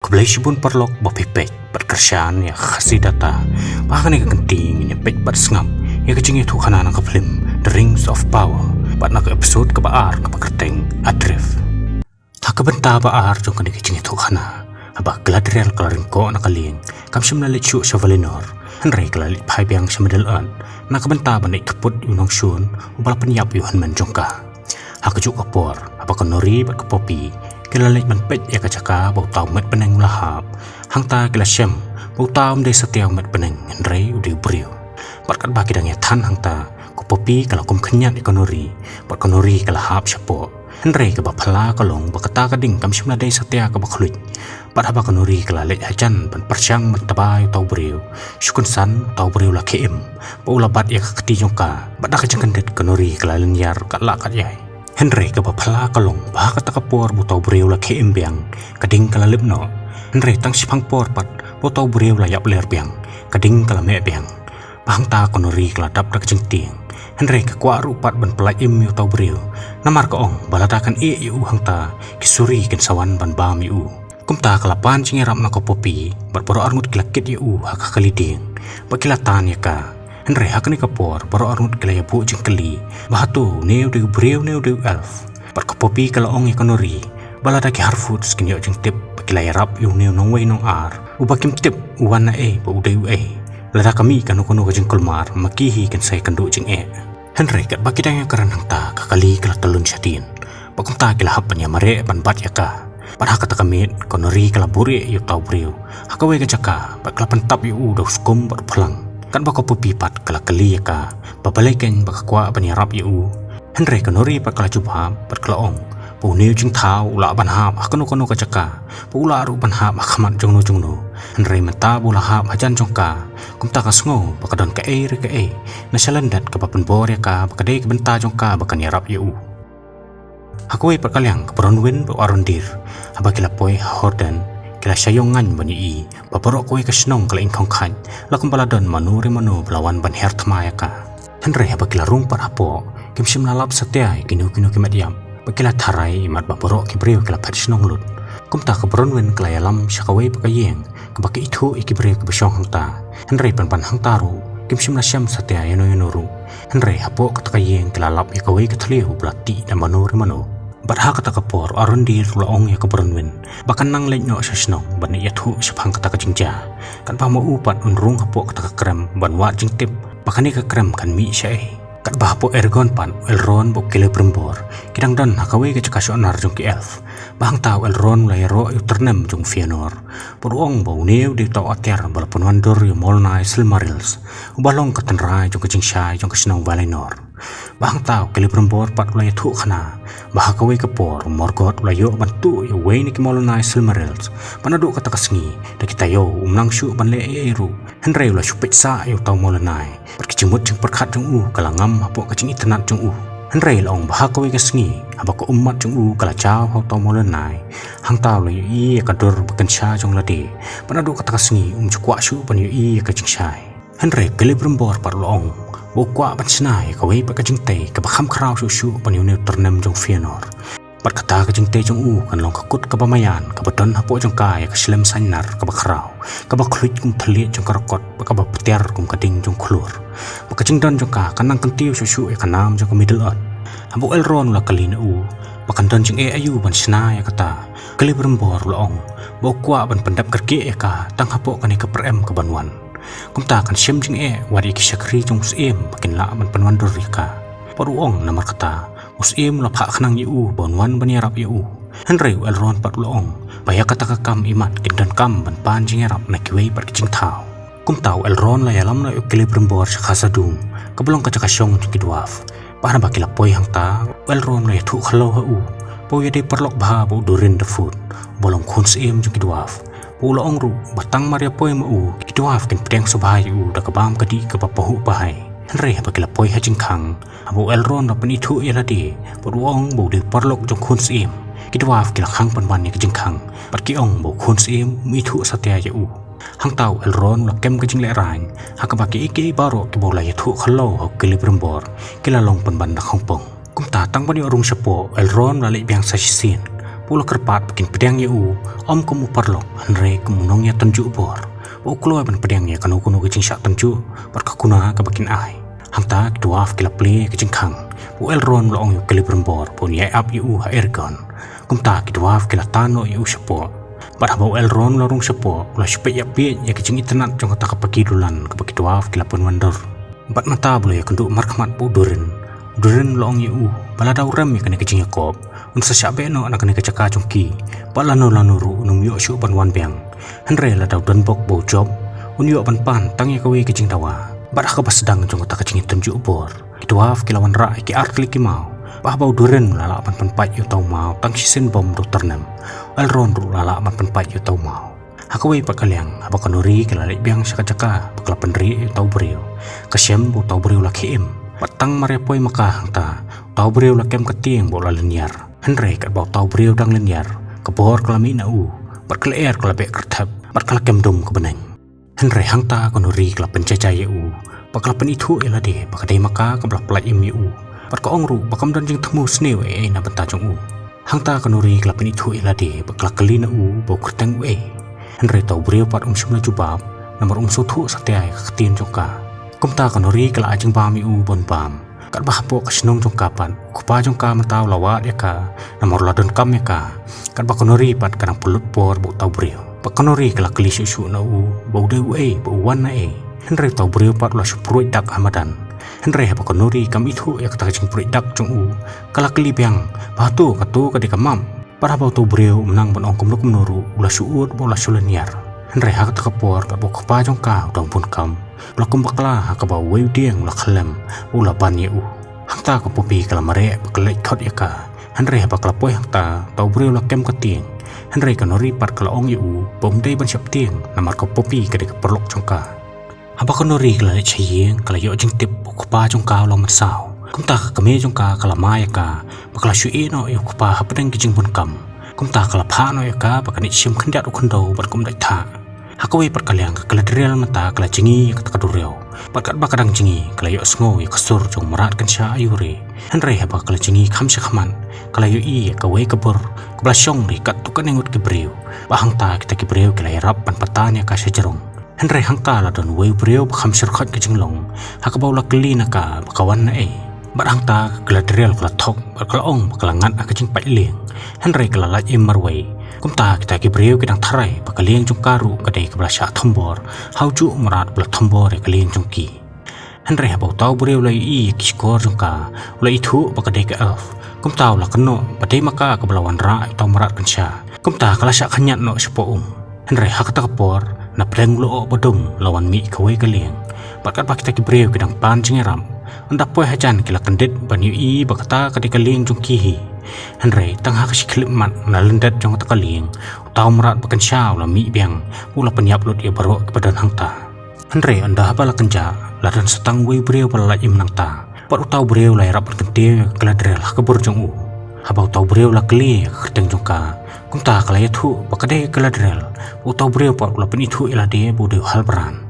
Kebelah pun perlok bapipet berkerjaan ya khasi data bahkan yang genting ini pet bersengam ya kecing itu kanan ke film The Rings of Power buat nak episode ke baar ke kerteng adrif tak kebenta baar jong kene kecing itu kana abah gladriel kelaring ko nak kaling kam semna lechu chavalinor henry kelalit pai biang semedelan nak kebenta bandai keput yunong shun ubal penyap yuhan menjongka hakejuk kapor apa konori bat kepopi Kilalit menpet ya kacaka bau tau met peneng lahap hang ta kila syem bau tau mde setiaw met peneng henry udi beriu berkat bagi dang ya tan hang ta ku popi kalau kum kenyat ikonori ber konori kala hap syapo henry ke bapala kalong bakata kading kam syemna dei setia ke bakluit bar haba konori kala let hajan ban persyang mentabai tau beriu syukun san tau beriu la kem bau labat ya keti jongka badak jengkendet konori kala lenyar kat la kat yai Henry ke bapala kalong bah kata kapor butau beriu la ke embiang kading kala lepno Henry tang sipang por pat butau beriu la yap ler biang kading kala me biang bahang ta konori kala dap dak jengting Henry ke kwa rupat ban pelai im yu tau beriu namar ka ong balatakan yu hang ta kisuri ken sawan ban bam yu kumta kala pan cingerap na ko popi berboro armut kilakit yu hak kaliding bakilatan ya ka Henry hakani kapor baro arut kelaya bu jengkeli bahatu neu de breu neu de elf par kapopi kala ong ikonori balada ki harfut skinyo jeng tip kelaya rap yu neu nong wei nong ar ubakim tip uwana ba udeu lada kami kanu kono jeng kulmar makihi kan sai kandu jeng Henry kat baki dang karan hang ta kakali kala telun syatin bakum ta kila hapan ya mare ban bat ya ka par hakata kamit konori kala buri yu tau breu hakawe ka jaka ba kala pentap yu udah skum bar pulang kan bako pupipat kala kali ka babalekan baka kwa banyarap yu Henry kanori pa kala jubha pat kala ong pu neu jing thau la ban hap akano kono ka jaka pu la ru ban hap akhamat jongno Henry menta bula hap hajan jongka kumta ka sngo baka don ka na salandat ka papen bor ya ka baka dei benta jongka baka nyarap yu hakoi pa kalyang ka bronwin pa arondir abakila poi horden kila syayongan banyi baborok kowe kasnong kala ingkong khan lakum baladon manu belawan ban her thmaya ka Henry haba kila rung par apo kim sim lalap setia kinu kimat yam bakila tharai imat baborok ki breu kila phatisnong lut kumta ka bronwen kala yalam syakawe pakayeng ka baki itu ikibre ka basyong hangta Henry pan hang taru kim sim syam setia yano ru Henry hapo ka takayeng kila lap ikawe ka thleu blati dan manu Barha kata kapor arondir laong ya kabronwin bahkan nang lenyok sasnong ban ya thu sepang kata kajingja kan pa mau upat unrung hapo kata krem ban wa jingtip bahkan ni ka krem kan mi syai kat bah hapo ergon pan elron bo kile brembor kidang dan hakawe ke cakasonar jong ki elf bahang tau elron la ro yu ternem jong fianor poruong bo neu di tau atyar balapun wandor yu molnai silmarils ubalong katenrai jong kajingsyai jong kasnong valinor bahang tau kile brembor pat la thu khana bah kawe kapor morgot layo bantu ya we ni kimolonai silmarils panadu kata kasngi da kita yo umlang syu ban le eru Henry la syupit sa yo tau molonai perkicimut jeng perkhat jeng kalangam hapo kacing itenat jeng Henry la ong bah kawe kasngi abako umat jeng kala chao ho tau molonai hang tau la yi kadur bekan sha jong lade panadu kata kasngi chukwa syu pan yi kacing syai Henry kile brembor par long Bukwa ban senai kawe pa kajing te ka bakham khrau su pan yu ternem jong fianor pat kata kajing te jong kan long kakut ka bamayan ka baton hapo jong kai ka slem sanar ka bakhrau ka bakhluit kum thali jong karakot ka baptiar kum kading jong khulur pa kajing don jong ka kanang kentiu su ka nam jong middle earth hapo elron la kalina bakan don jong ayu ban senai kata kali berembor laong bukwa ban pendap kerke ka tang hapo kan ka perem ka banwan kumta kan syem jing wari ki syakri jong usiem bakin la man panwandur ka paruong namar kata usiem la pha khnang yu bonwan banyarap yu Henry elron pat loong baya kata ka kam imat kindan kam ban pan jing rap na kiwe par kijing thau kumtau elron la yalam na ukile brembor khasadum kablong ka chakasyong ki dwarf para bakila poi hangta elron la thu khalo hu poi de perlok bha bu durin the food bolong khun siem jong ki dwarf Pula ongru batang maria poi mau kituaf kin pedang subhai da kabam kadi ka papahu bahai Henry bakila poi hajing khang abu elron na penitu yaladi puruong bu de parlok jong khun sim kituaf kila khang panban ni kajing khang patki ong bu khun sim mithu satya hang tau elron la kem kajing le rain hakabaki iki baro ki bola yathu khalo ho kili brembor kila long panban na khongpong kumta tang bani orung sapo elron la le biang sa sin Pula kerpat bikin pedang ya om kamu perlok Henry kemunongnya tunjuk bor. Bau keluar ban pedangnya kanu kecing syak tunjuk berkakuna ke bakin ai. Hangta dwarf kila play kecing kang. Bu Elrond laong yu kili berembor pun ya up yu Aegon. Kumta dwarf kila tano yu sepo. Pada bau Elrond larung sepo ulah sepet ya pet ya kecing internet jong kata kepaki dulan ke baki dwarf kila pun wonder. Bat mata boleh ya kenduk markmat bu Durin. Durin laong yu balada urem ya kena kecing Yakob. Unsa syabe no anak kena kecaka jongki. Bat lano ru num yu syuk ban wan biang. Henry la daw dan bok bau job. Unyu ban pan tang ya kawi kecing dawa. Bat ka sedang jong kata kecing tunjuk bor. Dwarf kilawan ra ki art liki mau. Bah bau Durin lala pan pat yu tau mau tang sisin bom dokter nem. Elrond ru lala pan pat yu tau mau. Hakawi pakaliang apa kanuri kelalik biang sakacaka pakla penri yu tau beriu. Kasyem bu tau beriu laki im. Batang marepoi makah ta. Tau beriu lakem ketieng bola linear. Henry kat bau tau beriu dang linear. Kebor kelami na berkeleer kelabek kertap. Berkelakem dum kebeneng. Henry hangta kanuri kelap pencecah yu. Pakalapan itu ialah dia pakadai maka kebelah pelai imiu. Perkaong ru bakam dan jeng temu snew na bentajong Hangta kanuri kelapan itu ialah dia pakalak keli na bau kerteng Henry tau beriu pat semula jubab nomor sotu satiai ketin jongka. Kumta kanuri kala ajeng bami bon bam. Kat bahpo kasinong jongkapan kupa jongka mentau lawat ya ka nomor ladon kam ya ka. Kat bakanuri pat kadang pelut por bau tau beriu. Bakanuri kala keli susu na bau de bau wan na Henry tau beriu pat ulah sepruit dak Hamadan. Henry hapa kanuri kam itu ya kata kacing pruit dak jong kala keli biang batu katu kadika mam. Para bau tau beriu menang ban ongkom luk menuru ulah suut ulah suleniar. Henry hak takapor kat bau kepa jong ka udang pun kam. Ulah kumbaklah hak bau weu dieng ulah kelem ulah ban ya Hangta ka popi kala mare bakalai kot ya ka. Henry hapa kalapoi hangta tau beriu ulah kem ketieng. Henry kanuri pat kala ong ya bom dei ban siap tieng namar ka popi kadika perlok jong ka. Haba kanuri kala chayeng kala yo jing tip kupa jong ka lo marsao. Kumta kame jong ka kala maya ka bakala syui no yo kupa hapadeng kijing pun kam. Kumta kala pha no yo ka bakani sim khandat ukhundo bar kum dai tha. Hakawi perkaliang kala drial mata kala jingi kata kadureo. Bakat bakadang jingi kala yo sngo yo kasur jong marat kan sya ayure. Henry haba kala jingi kham sya khaman kala yo ka wei kabur kebla syong ri kat tukan engut kibreu. Bahang ta kita kibreu kala yarap pan patanya ka syajarong. Henry hangta la don weu beriu bakham sirkhat ke jinglong hakabau la keli naka bakawan na barangta kala drial kala thok bakala ong bakala ngat ka jing pai lieng. Henry kala la marwei kumta kita ki beriu kidang tharai bakalieng jung karu kadai kebla sya thombor hauju marat bla thombor e kalieng jung ki. Henry habau tau beriu la kiskor jung ka la itu bakadai ka elf kumta la keno badai maka keblawan ra tau marat kan sya kumta kala sya khanyat no sepo Henry hak takapor na pleng lo bodong lawan mi kawe kalieng. Bakat bakita ki breu kedang pan jingeram. Anda poi hajan kila kendit ban yu bakata kadi kalieng jong kihi. Henry tangha kasi klip mat na lendat jong kata kalieng. Utau merat bakan syau la mi biang. Ula penyap lot ia baro kepada hangta. Henry anda haba la kenja. Ladan setang wei breu pala im nang ta. Pat utau breu la irap kentil keladrel kabur jong Haba utau breu la keli kerteng jong ka. Kumta kala yatu bakadai keladrel utau beriu pat ula penitu ila dia bude hal beran.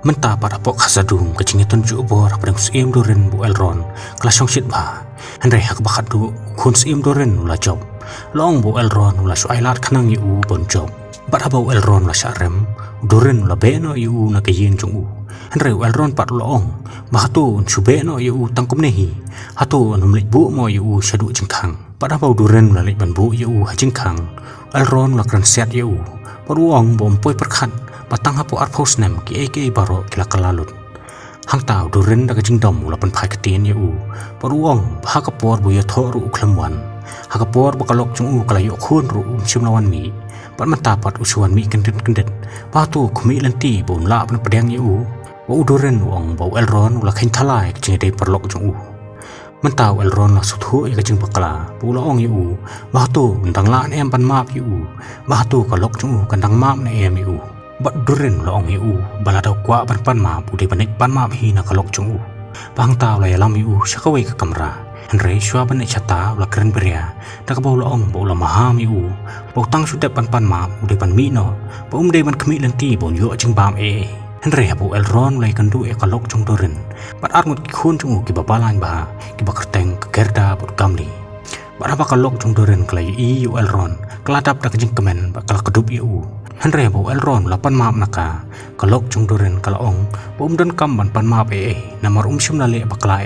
Menta pada pok hasadung kecing tunjuk bor pada musim Durin bu Elrond kala songsit ba. Henry hak bakat du kun sim Durin ula job. Long bu Elrond ula suailat kanang yu bon job. Bat haba Elrond ula syarem Durin ula beno yu na kayin jong Henry Elrond pat ula ong mahatu sube no yu tangkum nehi. Hatu numlik bu mo yu syadu jengkang. Pada bau Durin lalai banbu yu hajing kang Elrond la kran set yu paruang bom poi perkhat batang hapo arpos nem ki baro kila kalalut hang tau Durin da kajing dom la pan phai katin yu paruang ha kapor bu ya thoru uklamwan ha kapor bakalok chung kala yu khun ru simlawan mi pat matapat usuan mi kendet patu khumi lanti bom la pan pedang yu bau Durin wong bau Elrond la khain thalai kajing dei perlok chung Mentau Elrond la suthu ya kajing bakala pula ong yu bahtu ndang la em pan map yu bahtu kalok chung kandang map na em yu bat Durin la ong yu balada kwa pan map ude panik pan map hi na kalok chung bang tau la yalam yu syakawai ka kamera Henry shwa ban chata la kren beria tak bau la ong bau la maham yu bau tang sudet pan map ude pan mi no bau de ban khmi lanti bon yu jing bam Henry habu Elrond lai kandu kalok chung Durin bat armut ki khun chung ki babalan ba ki bakerteng ke gerda bot gamli Barapa kalok jong doren kelai yu Elron keladap dak jing kemen bakal kedup yu. Henry bo Elron lapan maap naka kalok jong doren kalaong bom don kam ban pan maap namar shim lale bakla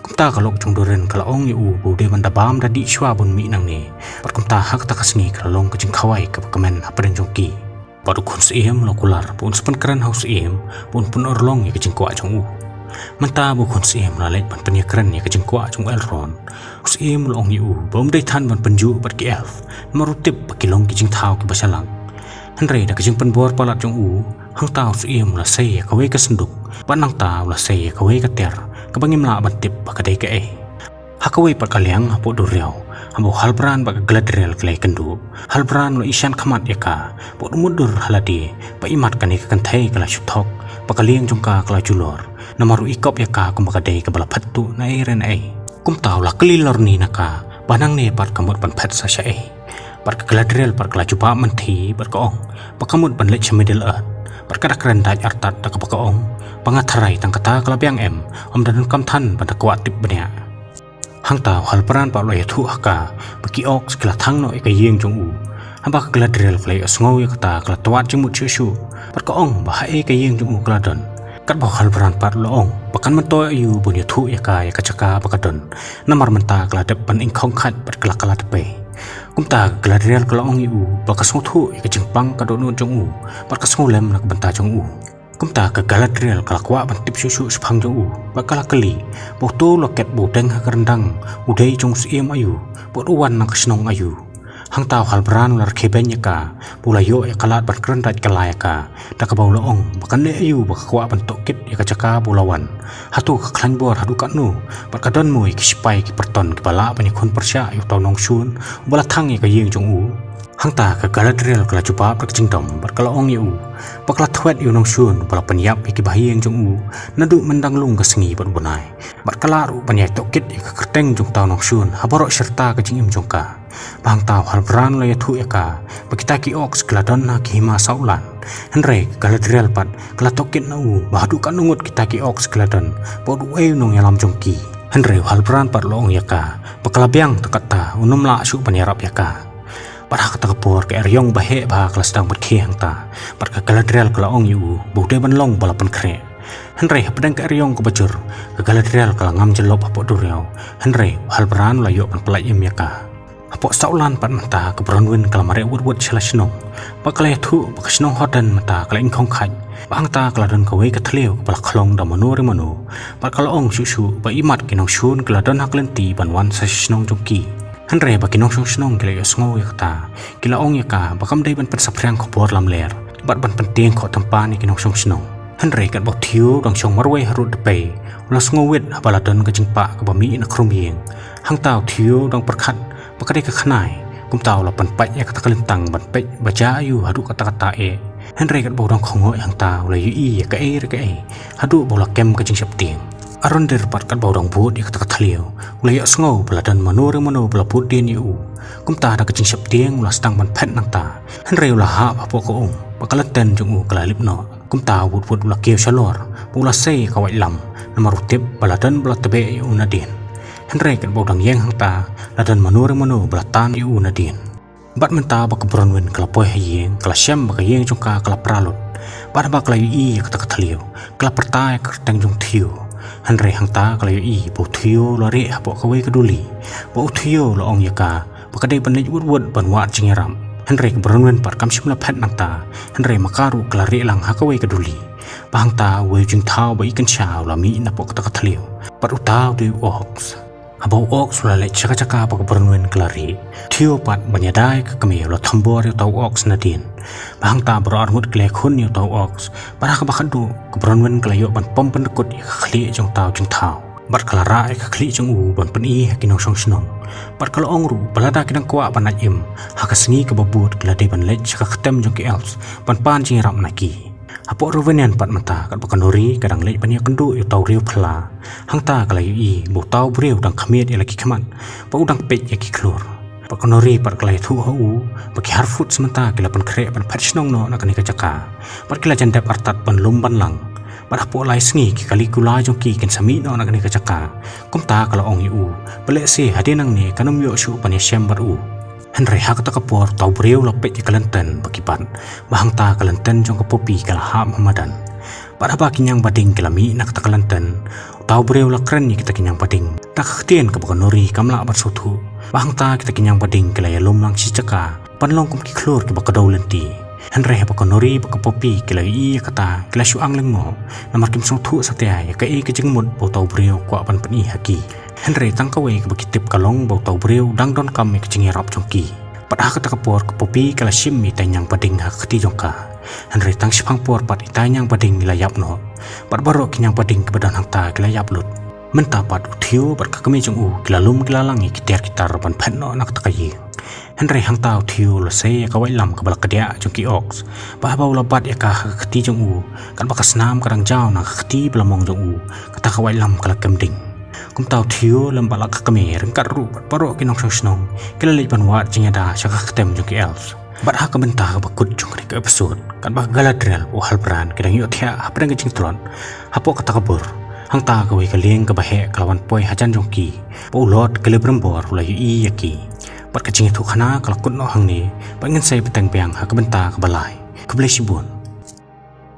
kumta kalok jong doren kalaong yu bo de ban dabam dadi shwa bun mi nang ne par kumta hak ta kasni kalong ke jing khawai ke kemen hapen jong ki baru kun siem lokular pun sepen keren haus pun orlong ke jing kwa jong menta bu kun siem lale ban penya keren ke jing kwa jong Elron siem long yu bom de than ban penju bat ki elf marutip pakilong ki jing thau ki basalang Henry dah kejeng penbor palat jong hang tau siem la sei kawe ka senduk panang tau la sei kawe ka ter kabangim la bantip bakadai ka hakawe par kaliang hapo duriau hambo halbran bak gladrel klei kendu halbran lo isyan khamat yaka pot mudur haladi pa imat kani ka kanthai kala shuthok pakaliang jongka kala julor namaru ikop yaka kum bakadai ka bala phattu na ren kum tau la kelilor ni naka banang ne par kamut ban phat sa sha par gladrel par kala jupa menti par kaong pakamut ban lech middle earth par kada keren daj artat dak pakaong pangatharai tang kata kala biang om dan kam than ban takwa tip bania hang tau halparan pa lo thu haka paki ok skala thang no ka yeng jong hamba gladrel flai asngau ya kata kala twat jemut chu par kaong ba hae ka yeng jong kala don kat ba halparan par lo ong pakan mento yu bun ya thu ya ka chaka pakadon namar menta kala dep ban ing khong khat par kala kala tepe kumta gladriel kalong yu bakas nguthu ke jengpang ka donun jong bakas ngolem nak benta jong kumta ka gladriel kalakwa bantip susu sepang jong bakala kali boto loket bodeng kerendang udai jong siem ayu boduan nak snong ayu hang tau halbran lar kheben yaka pulayo ya kalat ban kerendat kalayaka dakabau loong bakan le ayu bakwa bantok kit ya kacaka bulawan hatu khlan bor hadu kanu barkadon mui kispai ki perton ki bala pani khun persya yu tau nong sun bala thang ya ka yeng jong hang ta ka galadriel kala chupa pak jingdom barkala ong yu bakla thwet yu nong sun bala panyap ki bahiyeng jong nadu mendang lung ka sengi ban bunai barkala ru panyai tokit ya ka kerteng jong tau nong sun haborok serta ka jingim jongka bang tau halbran la yathu eka bakita ki ox kladon na ki hima saulan Henry galadriel pat klatokit na bahadu kan nungut kita ki ox kladon podu nong yalam jongki Henry halbran pat loong yaka bakalabiang takata unum la su panyarap yaka parah kata kapur ke eryong bahe bah kelas dang berki hang ta par ka galadriel kala ong yu bude ban long balapan kre Henry pedang ke eryong ke bajur ke galadriel kala ngam jelop apok duriau Henry halbran la yok pan pelai yaka apok saulan pat mata ke bronwin kala mare wut shala snong pakalai thu bakasnong hodan mata kala ingkhong khaj bang ta kala don kawe ka thleu kala khlong da manu par kala ong su ba imat kinong shun kala don haklenti ban wan sa snong jongki Henry ba kinong snong kala yasngo yakta kila ong yaka bakam dai ban pat saprang khopor lam ler bat ban penting kho tampa ni kinong snong Henry kat bok thiu dong chong marwe harut depe ulas ngowit baladon ka jingpa ka bami na khrumyeng hang tau thiu dong perkhat pakade ka khanai kum tau la pan pai ya kata kalintang ban pej baca ayu hadu kata Henry kat bodong khongo hang tau la yu ya ka hadu bola kem ka jing sap tieng aron der pat kat bodong bud ya kata thleu ula ya sngo baladan mano bala pudin yu kum ta da ka jing sap tieng ula stang ban phet nang ta Henry ula ha apo ko ong pakalaten jung kala lipno kum ta wud ula keu shalor ula sei ka wai lam namarutip baladan bala tebe yu nadin Henry kat bodang yeng hang ta ladan mano belatan yu nadin bat menta bak bronwin kala poy yeng kala syam bak yeng jongka kala pralut bat bak la yu kata kathliu kala pertai kerteng jong thiu Henry hang ta kala yu bo thiu lo re hapo kawe keduli bo thiu lo ong yaka bakade panij wud ban wat jingeram Henry bronwin par kam shimla phet nang ta Henry makaru kala re lang hakawe keduli bang ta we jing thau ba ikan chau la mi na po kata kathliu par utau de ox abau ok sulale chaka pak bernwen klari thio pat banyadai ka kami lo thambor yo tau ox nadin bang ta bro armut kle khun yo tau ox para ka bakhadu ka bernwen klayo ban pom pendekut ya khli jong tau jing thau bar klara ka khli jong ban pen kinong song snong par kala ongru balada kinang kwa banat im hakasngi ka babut klade ban lech ka khatem jong ki else ban pan jing ram naki apok rovenian pat mata kat bakanori kadang lej bania kendu yo tau riu phla hangta kala yu bo tau briu dang khamiet ya laki khaman pa udang pej ya ki klur bakanori pat kala thu hu baki harfut sementa kila pan kre pan phat snong no nakani ka jaka pat kila jandap artat pan lum ban lang pada po lai sengi ki kali kula jong ki ken sami no nak ni kacaka kum ta kalau ong u bele se hadinang ni kanum yo shu pan Desember u Henry hak ta kapor tau breu lopet ki kalenten bakipan bahang ta kalenten jong kapopi kala ha Muhammadan pada ba kinyang bading kelami nak ta kalenten tau breu la kren ni kita kinyang bading tak ktien ka nori kamla bersutu bahang ta kita kinyang bading kala ya lom lang si caka panlong kum ki klor ki bakadau lenti Henry ha nori bakapopi kala i kata kala syuang lengmo namar kim song thu satia ya ka e ke jengmut bo tau breu kwa pan pani haki Henry tangkawe ke bakitip kalong bo tau breu dang don kam ke jengi rap jongki pada kata kapor kapopi kala sim mi tanyang bading hak ti jongka Henry tang sipang por pat itanyang bading layap no pat barok kinyang bading ke badan hang ta layap lut mentapat uthiu bar ka kami jong u kilalum kilalangi kitiar kitar pan phanno nak takayi Henry hang tau thiu lo se ka wai lam ka balak dia jong ki ox ba ba ula bat ya ka khti jong u kan bakas nam karang jaw na khti blamong jong u kata ka wai lam kala kemding kum tau thiu lam balak ka kami rengkat ru paro kinong snong kilali pan wat jingada saka khtem jong ki elves bat ha ka benta ka bakut jong ka episode kan ba galadriel o halbran kidang yo thia apreng ka jingtron hapo kata kabur hang ta ka wai ka leng ka bahe kalawan poi hajan jong ki po lot kalibrem bor la yi yaki pat ka jingi thu khana kalakut no hang ni pa ngin sai betang piang ha ka benta ka balai ka blesibun